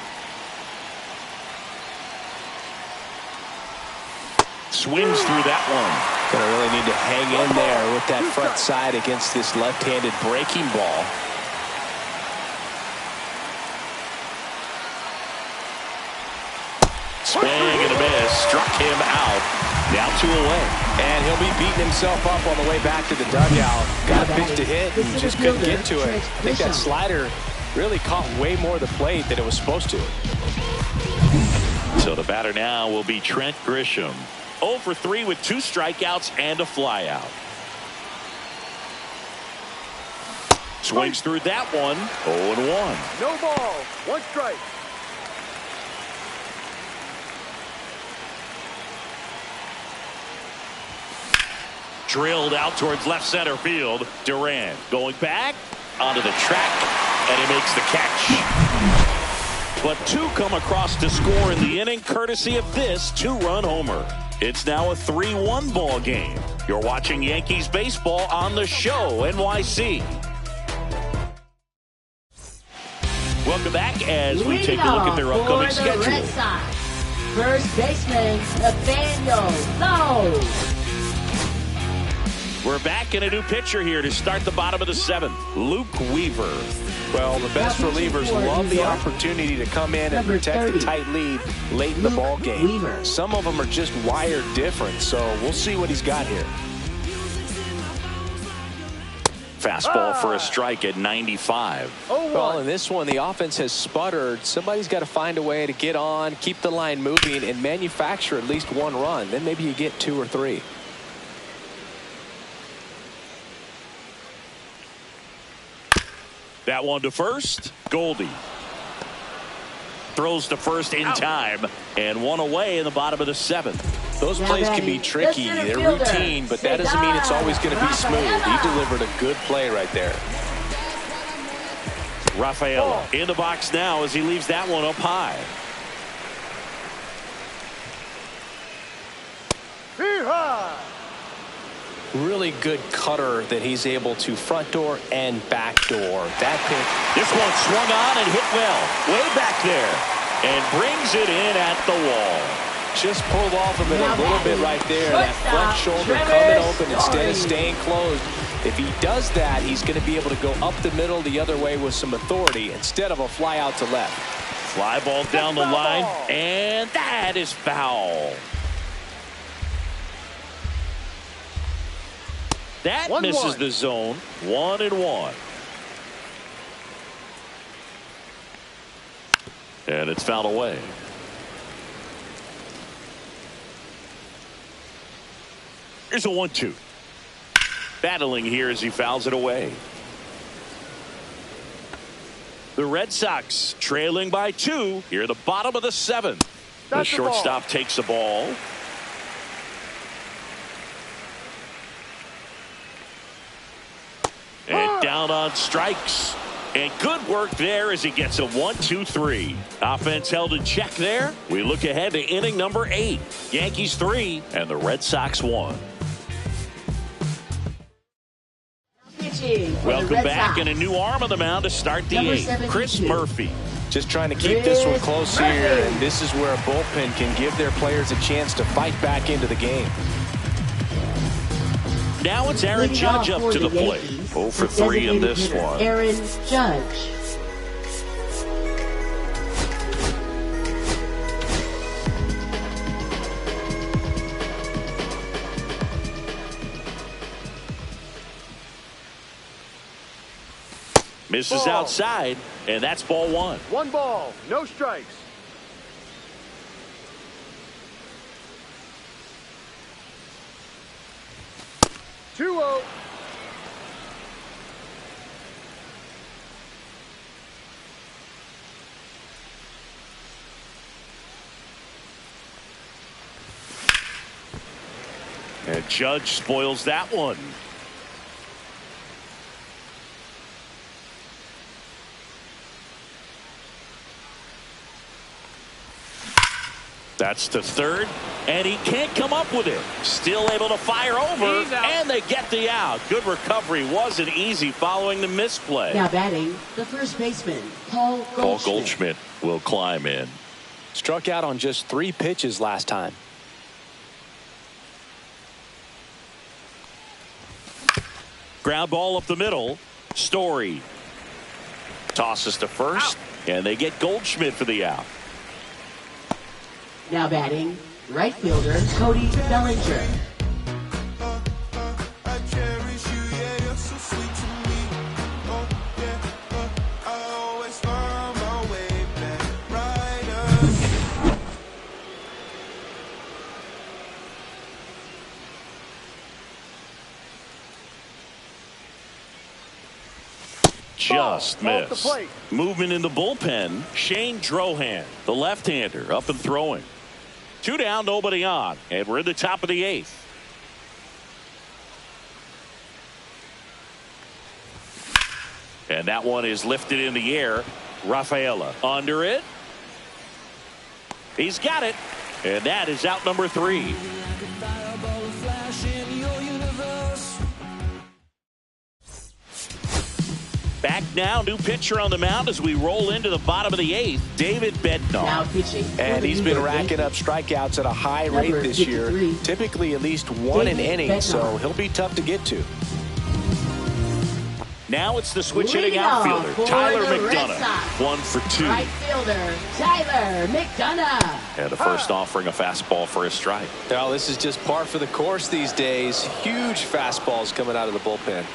Swings through that one. Gonna really need to hang in there with that front side against this left-handed breaking ball. Swing and a miss. Struck him out. Now 2 away. And he'll be beating himself up on the way back to the dugout. Got a pitch to hit and just couldn't get to it. I think that slider really caught way more of the plate than it was supposed to. So the batter now will be Trent Grisham. 0 for 3 with 2 strikeouts and a flyout. Swings through that one. 0-1. No ball. 1 strike. Drilled out towards left center field. Durant going back onto the track, and he makes the catch. But 2 come across to score in the inning, courtesy of this 2-run homer. It's now a 3-1 ball game. You're watching Yankees baseball on the show, NYC. Welcome back as we take a look at their upcoming schedule. Red Sox. First baseman, Nathaniel Lowe. We're back in a new pitcher here to start the bottom of the 7th. Luke Weaver. Well, the best relievers love the opportunity to come in and protect the tight lead late in the ball game. Some of them are just wired different, so we'll see what he's got here. Fastball for a strike at 95. Well, in this one, the offense has sputtered. Somebody's got to find a way to get on, keep the line moving, and manufacture at least 1 run. Then maybe you get 2 or 3. That one to first. Goldie throws to first in time, and 1 away in the bottom of the 7th. Those plays can be tricky. They're routine, but that doesn't mean it's always going to be smooth. He delivered a good play right there. Rafaela in the box now as he leaves that one up high. Really good cutter that he's able to front door and back door. That pitch. This one swung on and hit well. Way back there. And brings it in at the wall. Just pulled off of it a little bit right there. That front shoulder coming open instead of staying closed. If he does that, he's going to be able to go up the middle the other way with some authority instead of a fly out to left. Fly ball down the line. And that is foul. That misses the zone. 1-1. And it's fouled away. Here's a 1-2. Battling here as he fouls it away. The Red Sox trailing by 2 here at the bottom of the 7th. The shortstop takes the ball. And down on strikes. And good work there as he gets a 1-2-3. Offense held in check there. We look ahead to inning number 8. Yankees 3 and the Red Sox 1. Welcome back, and a new arm on the mound to start the 8th. Chris Murphy. Just trying to keep this one close here, and this is where a bullpen can give their players a chance to fight back into the game. Now it's Aaron Judge up to the plate. 0 for 3 in this one. Aaron Judge. Misses outside, and that's ball 1. 1 ball, no strikes. Two-oh. And Judge spoils that one. That's to third, and he can't come up with it. Still able to fire over, and they get the out. Good recovery. Wasn't easy following the misplay. Now batting, the first baseman, Paul Goldschmidt. Paul Goldschmidt will climb in. Struck out on just 3 pitches last time. Ground ball up the middle. Story tosses to first, and they get Goldschmidt for the out. Now batting, right fielder Cody Bellinger. Just missed. Movement in the bullpen. Shane Drohan, the left-hander, up and throwing. 2 down, nobody on, and we're in the top of the 8th. And that one is lifted in the air. Rafaela under it. He's got it, and that is out number 3. Back now, new pitcher on the mound as we roll into the bottom of the 8th, David Bednar. Now pitching. And he's been racking up strikeouts at a high rate this year, typically at least 1 an inning, so he'll be tough to get to. Now it's the switch hitting outfielder, Tyler McDonough. 1 for 2. Right fielder, Tyler McDonough. And the first offering a fastball for a strike. Well, this is just par for the course these days. Huge fastballs coming out of the bullpen.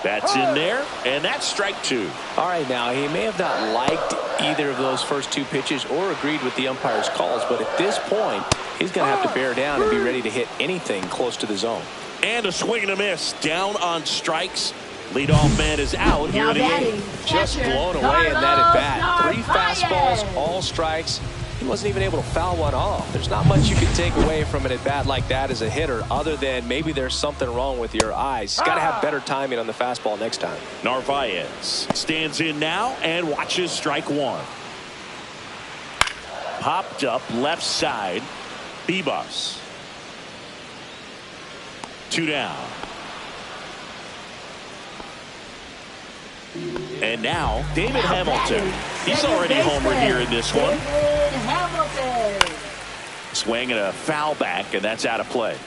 That's in there, and that's strike 2. All right, now, he may have not liked either of those first 2 pitches or agreed with the umpire's calls, but at this point, he's going to have to bear down and be ready to hit anything close to the zone. And a swing and a miss. Down on strikes. Leadoff man is out here in the 8th. Just blown away in that at bat. 3 fastballs, all strikes. He wasn't even able to foul one off. There's not much you can take away from an at bat like that as a hitter, other than maybe there's something wrong with your eyes. He's got to have better timing on the fastball next time. Narvaez stands in now and watches strike 1. Popped up left side. Bibas. 2 down. And now David Hamilton. He's already homered here in this one. Swing and a foul back, and that's out of play.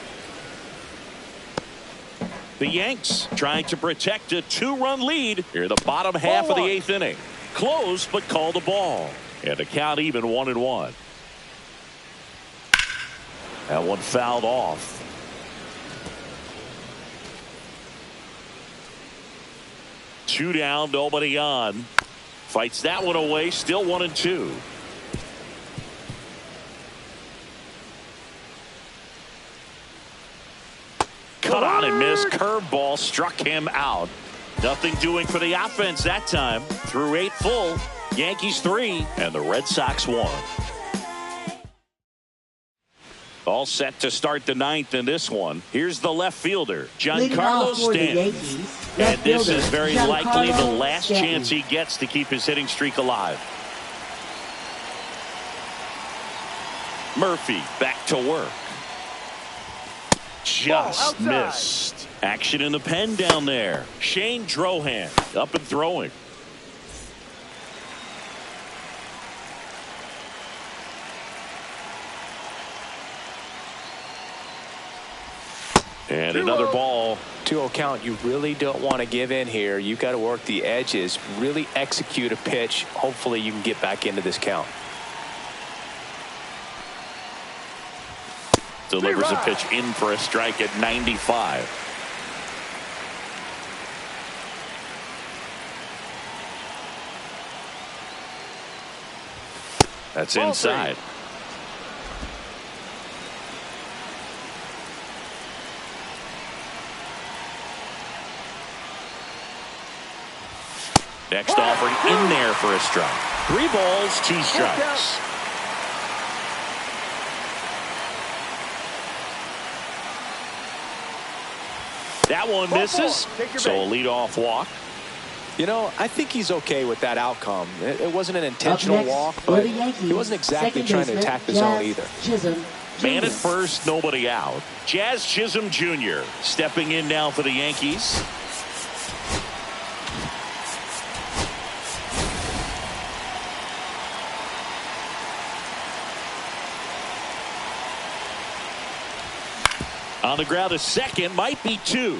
The Yanks trying to protect a 2-run lead here in the bottom half of the 8th inning. Close, but call the ball. And the count even 1-1. That one fouled off. Two down, nobody on. Fights that one away, still 1-2. Cut on and missed. Curveball struck him out. Nothing doing for the offense that time. Through 8 full. Yankees 3 and the Red Sox 1. All set to start the 9th in this one. Here's the left fielder, Giancarlo Stanton. And this is very likely the last chance he gets to keep his hitting streak alive. Murphy back to work. Just missed. Action in the pen down there. Shane Drohan up and throwing. And another ball. 2-0 count. You really don't want to give in here. You've got to work the edges, really execute a pitch. Hopefully you can get back into this count. Delivers a pitch in for a strike at 95. That's inside. Next offering in there for a strike. 3 balls, 2 strikes. That one misses, so a leadoff walk. You know, I think he's okay with that outcome. It wasn't an intentional walk, but he wasn't exactly trying to attack the zone either. Man at first, nobody out. Jazz Chisholm Jr. stepping in now for the Yankees. On the ground, a second, might be 2.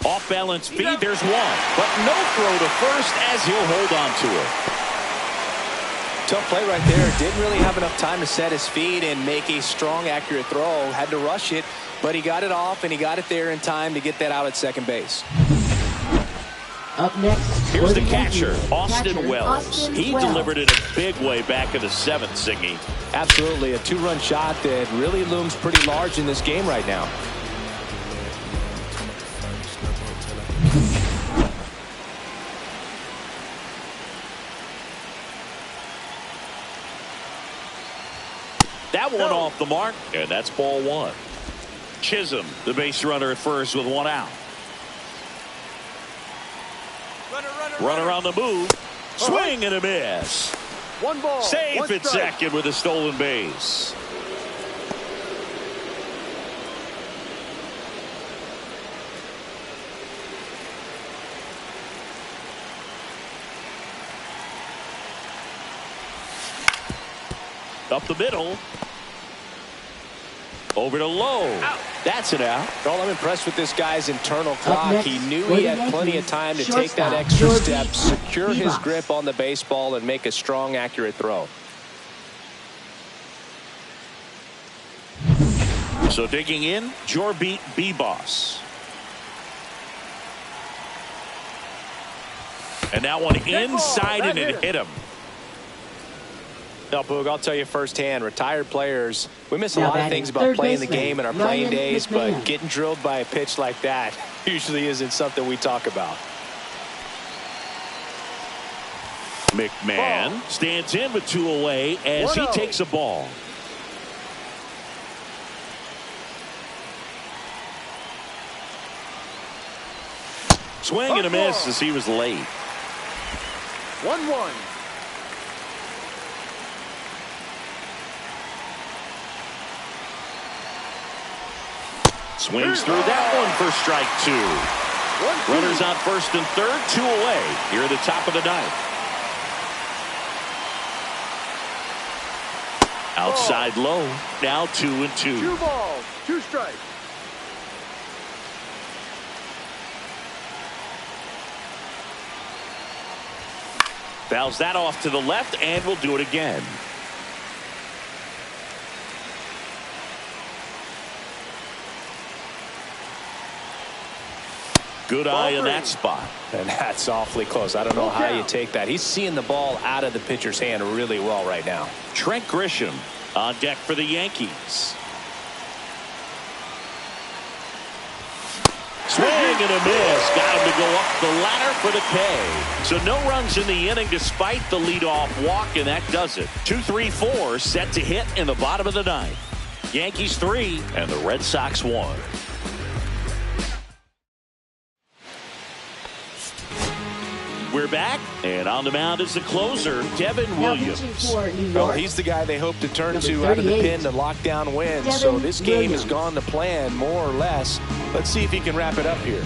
Off balance feed, there's 1. But no throw to first as he'll hold on to it. Tough play right there. Didn't really have enough time to set his feet and make a strong, accurate throw. Had to rush it, but he got it off, and he got it there in time to get that out at second base. Up next, here's the catcher, Austin Wells. He delivered it a big way back in the 7th, Singy. Absolutely. A 2-run shot that really looms pretty large in this game right now. That one off the mark, and that's ball 1. Chisholm, the base runner at first with 1 out. Runner on the move. Swing and a miss. 1 ball. Safe 1 at strike. second with a stolen base. Up the middle. Over to Lowe. Out. That's an out. Well, I'm impressed with this guy's internal clock. Next, he knew he had plenty of time to take that extra step, secure his grip on the baseball, and make a strong, accurate throw. So digging in, Jorbeat B-Boss. And that one inside and it hit him. No, Boog, I'll tell you firsthand, retired players, we miss a lot of things about playing the game in our playing days, but getting drilled by a pitch like that usually isn't something we talk about. McMahon stands in with 2 away as he takes a ball. Swing and a miss as he was late. 1-1. Swings through that one for strike 2. Runners on first and third, 2 away here at the top of the 9th. Outside low, now 2-2. 2 balls, 2 strikes. Fouls that off to the left, and we'll do it again. Good eye in that spot. And that's awfully close. I don't know how you take that. He's seeing the ball out of the pitcher's hand really well right now. Trent Grisham on deck for the Yankees. Swing and a miss. Got him to go up the ladder for the K. So no runs in the inning despite the leadoff walk, and that does it. 2-3-4 set to hit in the bottom of the 9th. Yankees 3 and the Red Sox 1. We're back, and on the mound is the closer, Devin Williams. Well, he's the guy they hope to turn to out of the pen to lock down wins. So this game has gone to plan, more or less. Let's see if he can wrap it up here.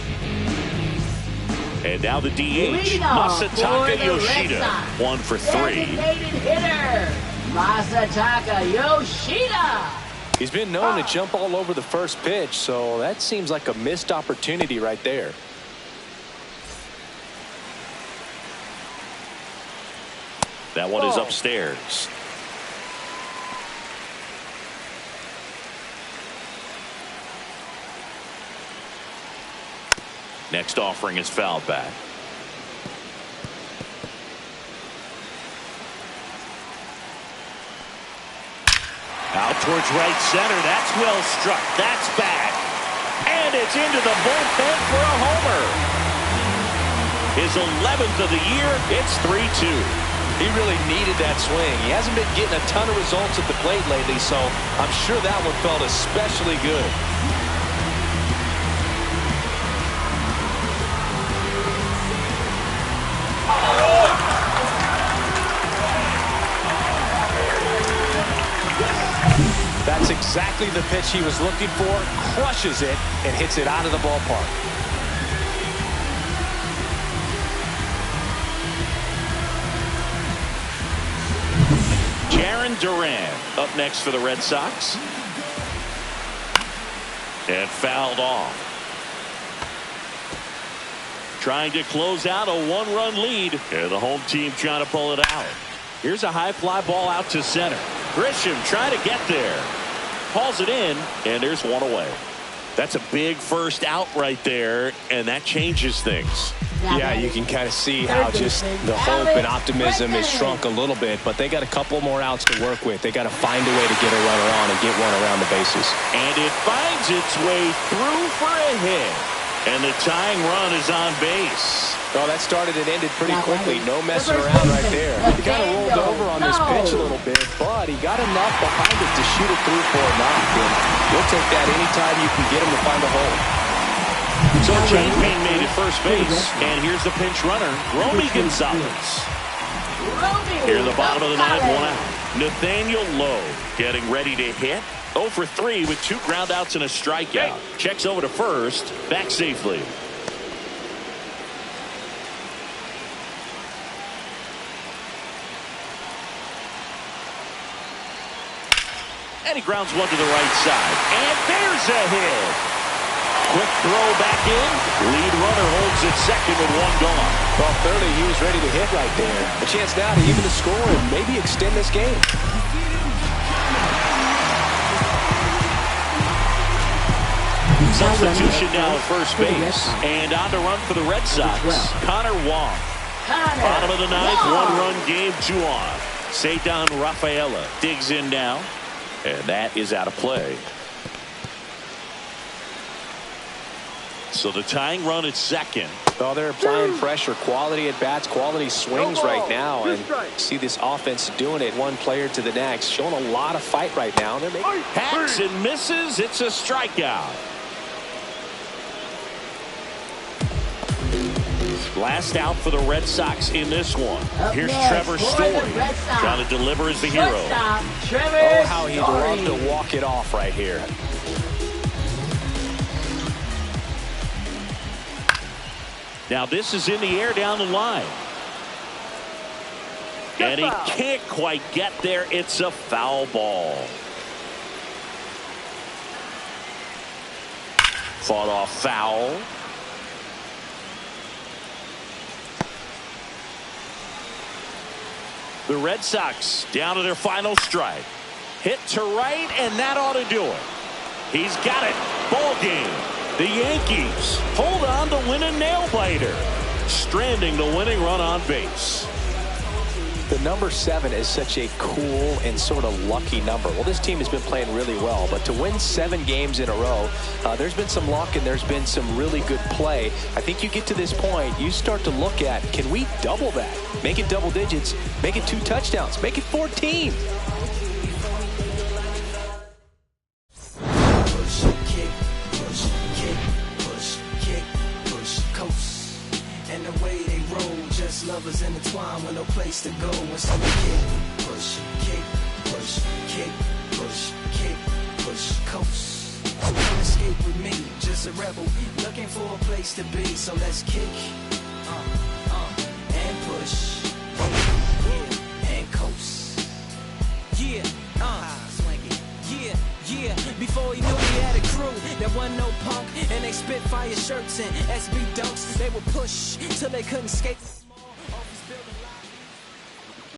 And now the DH, Masataka Yoshida, 1 for 3. Designated hitter, Masataka Yoshida. He's been known to jump all over the first pitch, so that seems like a missed opportunity right there. That one is upstairs. Next offering is fouled back. Out towards right center. That's well struck. That's back. And it's into the bullpen for a homer. His 11th of the year. It's 3-2. He really needed that swing. He hasn't been getting a ton of results at the plate lately, so I'm sure that one felt especially good. That's exactly the pitch he was looking for. Crushes it and hits it out of the ballpark. Duran up next for the Red Sox. And fouled off. Trying to close out a 1-run lead. And the home team trying to pull it out. Here's a high fly ball out to center. Grisham trying to get there. Hauls it in, and there's one away. That's a big first out right there, and that changes things. Yeah, you can kind of see how just the hope and optimism is shrunk a little bit, but they got a couple more outs to work with. They got to find a way to get a runner on and get one around the bases. And it finds its way through for a hit. And the tying run is on base. Well, that started and ended pretty quickly. No messing around right there. He kind of rolled over on this pitch a little bit, but he got enough behind it to shoot it through for a knock. And you'll take that anytime you can get him to find a hole. So a change being made at first base. And here's the pinch runner, Romy Gonzalez. Here in the bottom of the ninth, one out. Nathaniel Lowe getting ready to hit. 0 for 3 with 2 groundouts and a strikeout. Checks over to first, back safely. And he grounds one to the right side. And there's a hit. Quick throw back in. Lead runner holds at second with 1 gone. Well, clearly he was ready to hit right there. A chance now to even the score and maybe extend this game. Substitution now at first base. And on to run for the Red Sox, Connor Wong. Bottom of the ninth, 1-run game, 2 on. Cedar Rafaela digs in now. And that is out of play. So the tying run at second. Well, they're applying pressure, quality at bats, quality swings right now, and see this offense doing it one player to the next, showing a lot of fight right now. They're making hacks and misses. It's a strikeout. Last out for the Red Sox in this one. Here's Trevor Story trying to deliver as the hero. Oh, how he'd love to walk it off right here. Now this is in the air down the line. And he can't quite get there. It's a foul ball. Fought off foul. The Red Sox down to their final strike. Hit to right, and that ought to do it. He's got it. Ball game. The Yankees hold on to win a nail-biter, stranding the winning run on base. The number 7 is such a cool and sort of lucky number. Well, this team has been playing really well, but to win 7 games in a row, there's been some luck and there's been some really good play. I think you get to this point, you start to look at, can we double that? Make it double digits, make it 2 touchdowns, make it 14. Lovers intertwined with no place to go. And so we kick, push, kick, push, kick, push, kick, push, coast. Come escape with me, just a rebel, looking for a place to be. So let's kick, and push, yeah, and coast. Yeah, swanky. Yeah, before he knew he had a crew, there wasn't no punk, and they spit fire shirts and SB dunks. They would push till they couldn't skate.